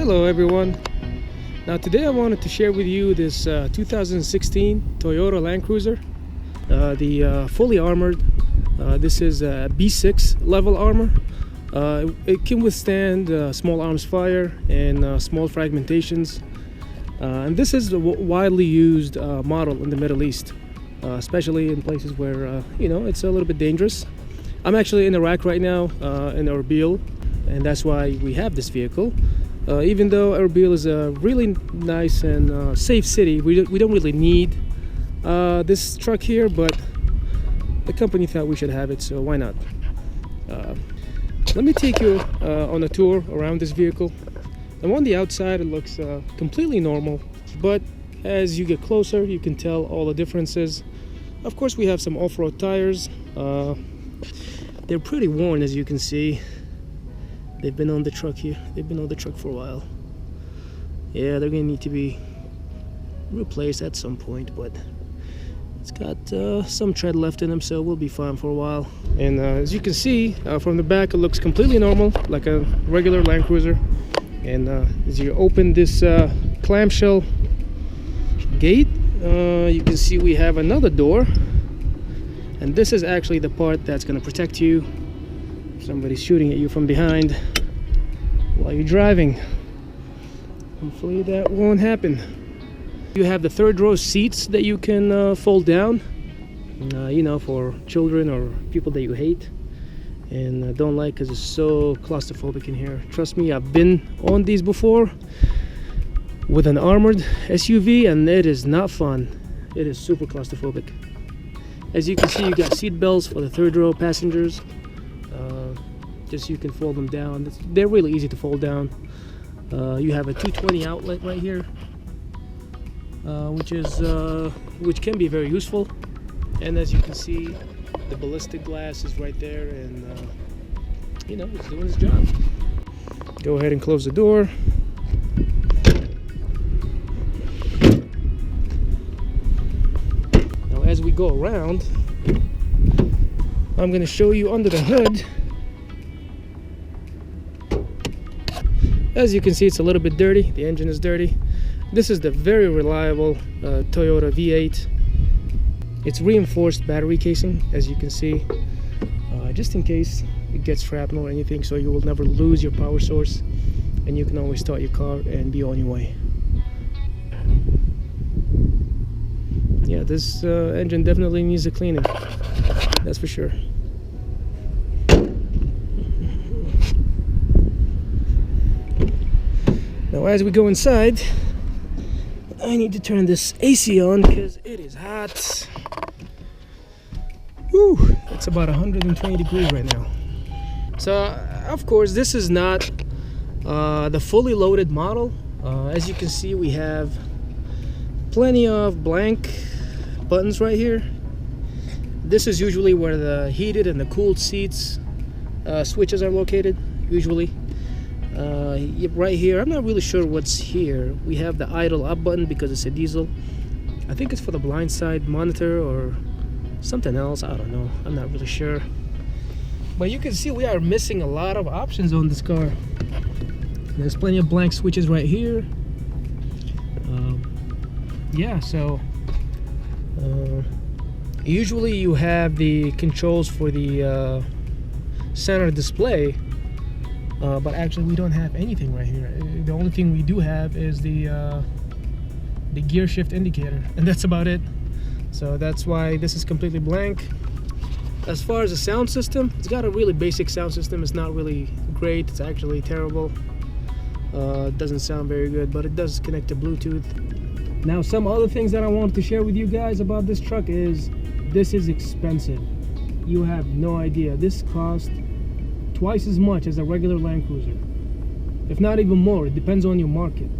Hello everyone. Now today I wanted to share with you this 2016 Toyota Land Cruiser, the fully armored. This is a B6 level armor. It can withstand small arms fire and small fragmentations. And this is a widely used model in the Middle East, especially in places where it's a little bit dangerous. I'm actually in Iraq right now, in Erbil, and that's why we have this vehicle. Even though Erbil is a really nice and safe city, we don't really need this truck here, but the company thought we should have it, so why not? Let me take you on a tour around this vehicle. And on the outside it looks completely normal, but as you get closer you can tell all the differences. Of course we have some off-road tires. They're pretty worn, as you can see. They've been on the truck here. They've been on the truck for a while. Yeah, they're gonna need to be replaced at some point, but it's got some tread left in them, so we'll be fine for a while. And as you can see from the back, it looks completely normal, like a regular Land Cruiser. And as you open this clamshell gate, you can see we have another door, and this is actually the part that's going to protect you if somebody's shooting at you from behind while you're driving. Hopefully that won't happen. You have the third row seats that you can fold down, for children or people that you hate and don't like, because it's so claustrophobic in here. Trust me, I've been on these before with an armored SUV, and it is not fun. It is super claustrophobic. As you can see, you got seat belts for the third row passengers. Just you can fold them down. They're really easy to fold down. You have a 220 outlet right here, which can be very useful. And as you can see, the ballistic glass is right there, and it's doing its job. Go ahead and close the door. Now as we go around, I'm going to show you under the hood. As you can see, it's a little bit dirty. The engine is dirty. This is the very reliable Toyota V8. It's reinforced battery casing, as you can see, just in case it gets shrapnel or anything, so you will never lose your power source, and you can always start your car and be on your way. Yeah, this engine definitely needs a cleaning, that's for sure. Now as we go inside, I need to turn this AC on because it is hot. Whew, it's about 120 degrees right now. So of course this is not the fully loaded model. As you can see, we have plenty of blank buttons right here. This is usually where the heated and the cooled seats switches are located, usually. Right here, I'm not really sure what's here. We have the idle up button because it's a diesel. I think it's for the blind side monitor or something else. I don't know. I'm not really sure. But you can see we are missing a lot of options on this car. There's plenty of blank switches right here. Usually you have the controls for the center display. But actually we don't have anything right here. The only thing we do have is the gear shift indicator, and that's about it. So that's why this is completely blank. As far as the sound system, it's got a really basic sound system. It's not really great. It's actually terrible. It doesn't sound very good, but it does connect to Bluetooth. Now some other things that I wanted to share with you guys about this truck is this is expensive. You have no idea. This cost twice as much as a regular Land Cruiser, if not even more. It depends on your market.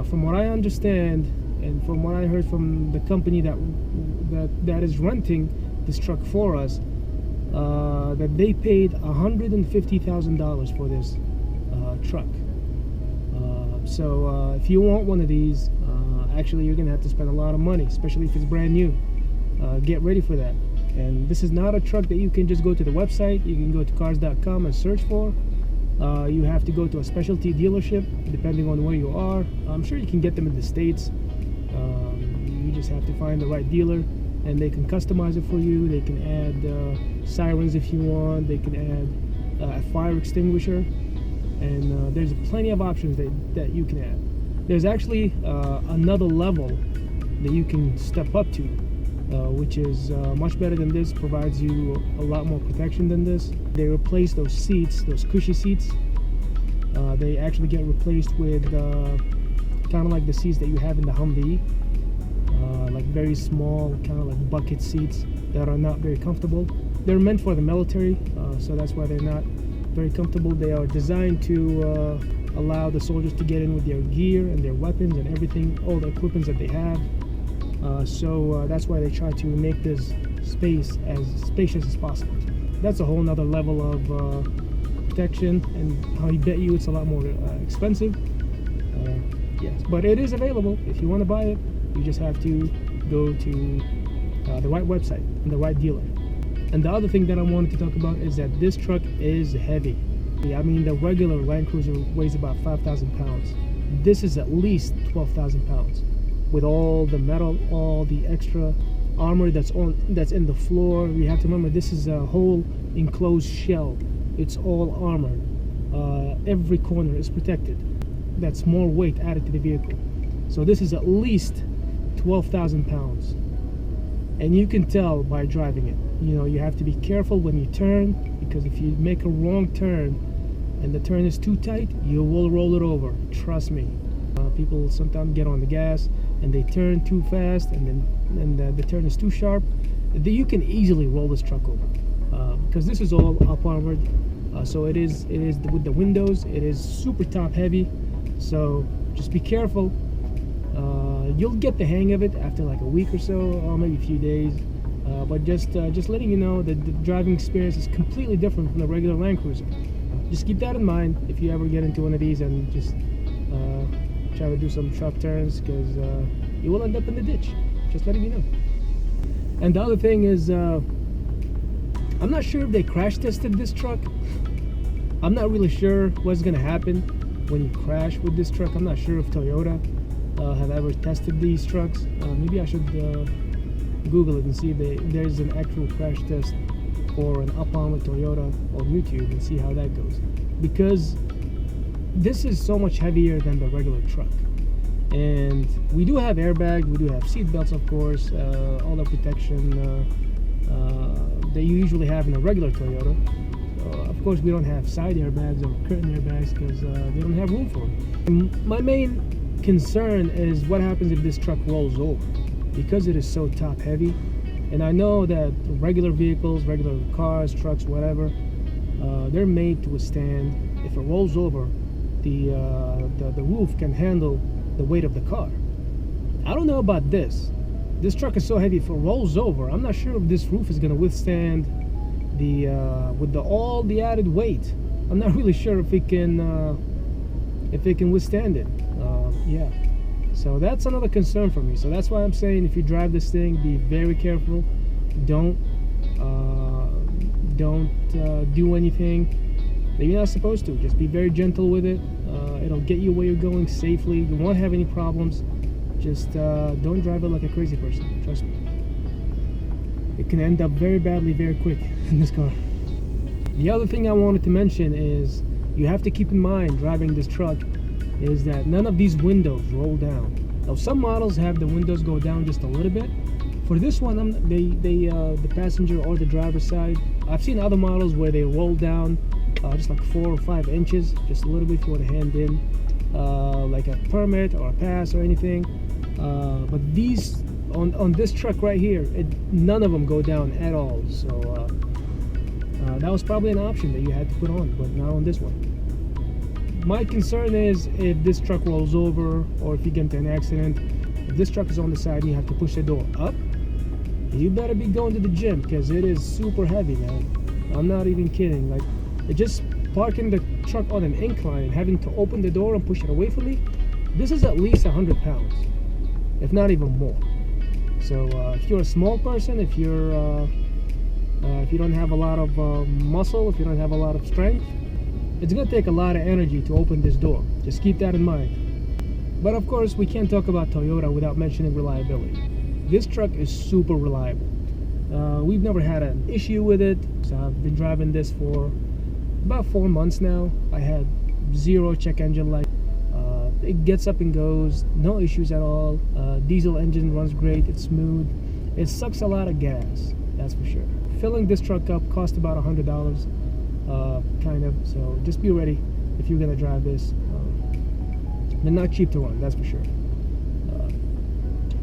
From what I understand, and from what I heard from the company that is renting this truck for us, that they paid $150,000 for this truck. So if you want one of these, actually you're gonna have to spend a lot of money, especially if it's brand new. Get ready for that. And this is not a truck that you can just go to the website. You can go to cars.com and search for. You have to go to a specialty dealership depending on where you are. I'm sure you can get them in the States. You just have to find the right dealer, and they can customize it for you. They can add sirens if you want. They can add a fire extinguisher, and there's plenty of options that you can add. There's actually another level that you can step up to, which is much better than this, provides you a lot more protection than this. They replace those seats, those cushy seats. They actually get replaced with kind of like the seats that you have in the Humvee, like very small, kind of like bucket seats that are not very comfortable. They're meant for the military, so that's why they're not very comfortable. They are designed to allow the soldiers to get in with their gear and their weapons and everything, all the equipment that they have. So that's why they try to make this space as spacious as possible. That's a whole nother level of protection, and I bet you it's a lot more expensive. Yes, but it is available. If you want to buy it, you just have to go to the right website and the right dealer. And the other thing that I wanted to talk about is that this truck is heavy. I mean, the regular Land Cruiser weighs about 5,000 pounds. This is at least 12,000 pounds. With all the metal, all the extra armor that's in the floor. We have to remember this is a whole enclosed shell. It's all armored. Every corner is protected. That's more weight added to the vehicle. So this is at least 12,000 pounds. And you can tell by driving it. You know, you have to be careful when you turn, because if you make a wrong turn and the turn is too tight, you will roll it over. Trust me. People sometimes get on the gas and they turn too fast, and then the turn is too sharp. You can easily roll this truck over, because this is all up armored. So it is with the windows. It is super top heavy. So just be careful. You'll get the hang of it after like a week or so, or maybe a few days. But just letting you know that the driving experience is completely different from the regular Land Cruiser. Just keep that in mind if you ever get into one of these and just try to do some sharp turns, because you will end up in the ditch. Just letting you know. And the other thing is, I'm not sure if they crash tested this truck. I'm not really sure what's gonna happen when you crash with this truck. I'm not sure if Toyota have ever tested these trucks. Maybe I should Google it and see if there's an actual crash test or an up-armored Toyota on YouTube, and see how that goes. Because this is so much heavier than the regular truck. And we do have airbags, we do have seat belts, of course, all the protection that you usually have in a regular Toyota. Of course, we don't have side airbags or curtain airbags because they don't have room for them. And my main concern is what happens if this truck rolls over, because it is so top heavy. And I know that regular vehicles, regular cars, trucks, whatever, they're made to withstand. If it rolls over, the roof can handle the weight of the car. I don't know about this. This truck is so heavy, if it rolls over, I'm not sure if this roof is going to withstand with all the added weight. I'm not really sure if it can withstand it. Yeah. So that's another concern for me. So that's why I'm saying, if you drive this thing, be very careful. Don't do anything that you're not supposed to. Just be very gentle with it. It'll get you where you're going safely. You won't have any problems. Just don't drive it like a crazy person. Trust me. It can end up very badly, very quick in this car. The other thing I wanted to mention is, you have to keep in mind driving this truck, is that none of these windows roll down. Now, some models have the windows go down just a little bit. For this one, the passenger or the driver's side, I've seen other models where they roll down just like 4 or 5 inches, just a little bit if you want to hand in like a permit or a pass or anything. But these, on this truck right here, none of them go down at all. So that was probably an option that you had to put on, but not on this one. My concern is, if this truck rolls over, or if you get into an accident, if this truck is on the side and you have to push the door up, you better be going to the gym, because it is super heavy, man. I'm not even kidding. Like, just parking the truck on an incline and having to open the door and push it away from me, this is at least 100 pounds, if not even more. So if you're a small person, if you don't have a lot of muscle, if you don't have a lot of strength, It's gonna take a lot of energy to open this door. Just keep that in mind. But of course, we can't talk about Toyota without mentioning reliability. This truck is super reliable. We've never had an issue with it. So I've been driving this for about 4 months now. I had 0 check engine light. It gets up and goes, no issues at all. Diesel engine runs great, it's smooth. It sucks a lot of gas, that's for sure. Filling this truck up cost about $100, kind of. So just be ready if you're gonna drive this. They're not cheap to run, that's for sure.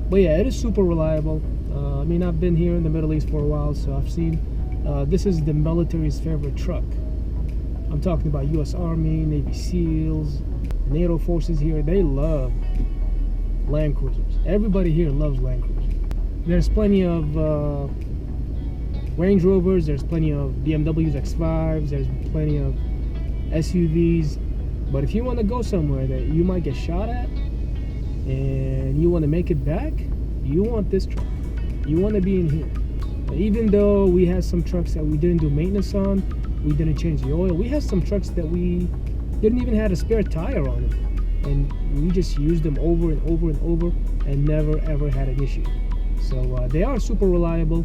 But yeah, it is super reliable. I mean, I've been here in the Middle East for a while, so I've seen this is the military's favorite truck. I'm talking about U.S. Army, Navy SEALs, NATO forces here. They love Land Cruisers. Everybody here loves Land Cruisers. There's plenty of Range Rovers, there's plenty of BMWs X5s, there's plenty of SUVs. But if you want to go somewhere that you might get shot at and you want to make it back, you want this truck. You want to be in here. Even though we had some trucks that we didn't do maintenance on, we didn't change the oil. We have some trucks that we didn't even have a spare tire on it, and we just used them over and over and over and never ever had an issue. So they are super reliable.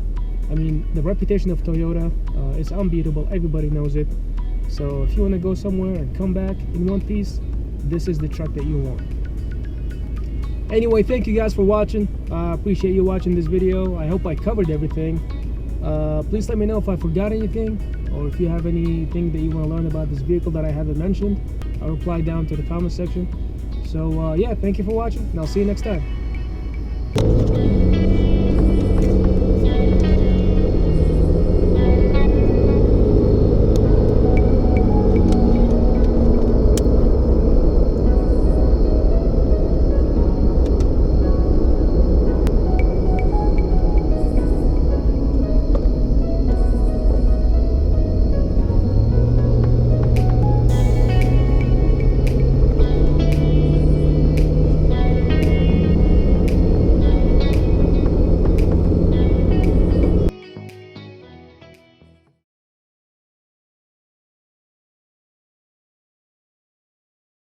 I mean, the reputation of Toyota is unbeatable. Everybody knows it. So if you want to go somewhere and come back in one piece, this is the truck that you want. Anyway, thank you guys for watching. I appreciate you watching this video. I hope I covered everything. Please let me know if I forgot anything, or if you have anything that you want to learn about this vehicle that I haven't mentioned. I'll reply down to the comment section. So yeah, thank you for watching, and I'll see you next time.